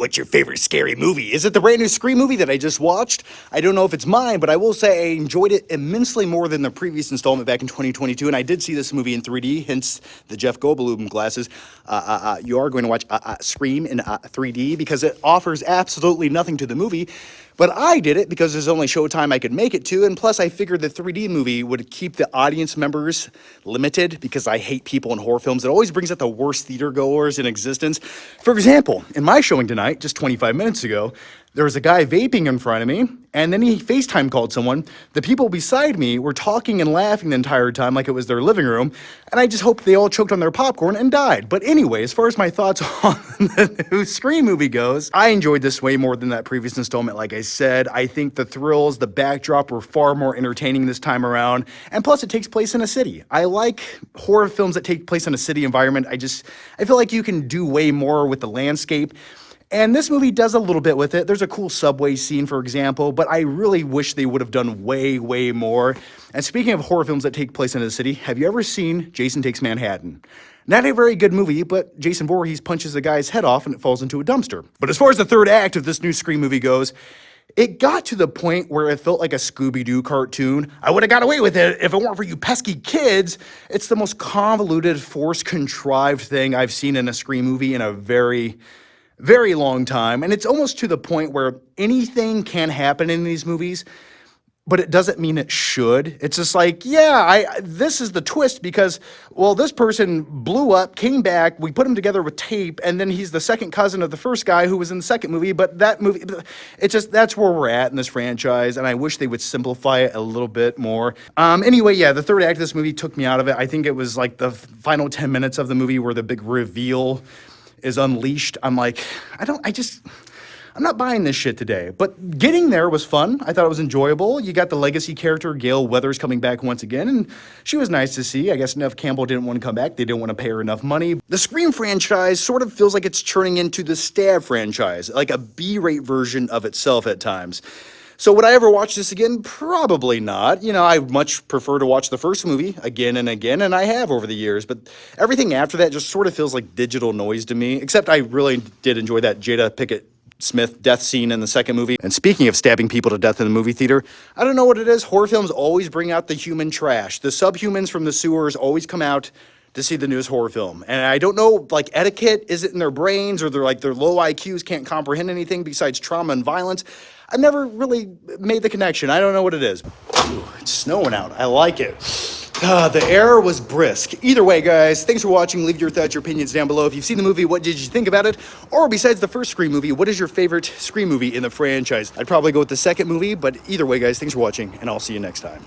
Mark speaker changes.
Speaker 1: What's your favorite scary movie? Is it the brand new Scream movie that I just watched? I don't know if it's mine, but I will say I enjoyed it immensely more than the previous installment back in 2022, and I did see this movie in 3D, hence the Jeff Goldblum glasses. You are going to watch Scream in 3D because it offers absolutely nothing to the movie. But I did it because there's only showtime I could make it to, and plus I figured the 3D movie would keep the audience members limited because I hate people in horror films. It always brings out the worst theater goers in existence. For example, in my showing tonight, just 25 minutes ago, there was a guy vaping in front of me, and then he FaceTime called someone. The people beside me were talking and laughing the entire time like it was their living room, and I just hoped they all choked on their popcorn and died. But anyway, as far as my thoughts on the new Scream movie goes, I enjoyed this way more than that previous installment, like I said. I think the thrills, the backdrop were far more entertaining this time around, and plus it takes place in a city. I like horror films that take place in a city environment. I feel like you can do way more with the landscape. And this movie does a little bit with it. There's a cool subway scene, for example, but I really wish they would have done way, way more. And speaking of horror films that take place in a city, have you ever seen Jason Takes Manhattan? Not a very good movie, but Jason Voorhees punches the guy's head off and it falls into a dumpster. But as far as the third act of this new Scream movie goes, it got to the point where it felt like a Scooby-Doo cartoon. I would have got away with it if it weren't for you pesky kids. It's the most convoluted, force-contrived thing I've seen in a Scream movie in a very long time, and it's almost to the point where anything can happen in these movies, but it doesn't mean it should. It's just like, this is the twist because, well, this person blew up, came back, we put him together with tape, and then he's the second cousin of the first guy who was in the second movie, but that movie, that's where we're at in this franchise, and I wish they would simplify it a little bit more. Anyway, the third act of this movie took me out of it. I think it was like the final 10 minutes of the movie where the big reveal is unleashed. I'm like, I'm not buying this shit today. But getting there was fun. I thought it was enjoyable. You got the legacy character, Gail Weathers, coming back once again, and she was nice to see. I guess Neve Campbell didn't want to come back. They didn't want to pay her enough money. The Scream franchise sort of feels like it's turning into the Stab franchise, like a B-rate version of itself at times. So would I ever watch this again? Probably not. I much prefer to watch the first movie again and again, and I have over the years. But everything after that just sort of feels like digital noise to me, except I really did enjoy that Jada Pinkett Smith death scene in the second movie. And speaking of stabbing people to death in the movie theater, I don't know what it is. Horror films always bring out the human trash. The subhumans from the sewers always come out to see the newest horror film. And I don't know, like, etiquette, is it in their brains, or their low IQs can't comprehend anything besides trauma and violence? I've never really made the connection. I don't know what it is. Ooh, it's snowing out. I like it. The air was brisk. Either way, guys, thanks for watching. Leave your thoughts, your opinions down below. If you've seen the movie, what did you think about it? Or besides the first Scream movie, what is your favorite Scream movie in the franchise? I'd probably go with the second movie, but either way, guys, thanks for watching, and I'll see you next time.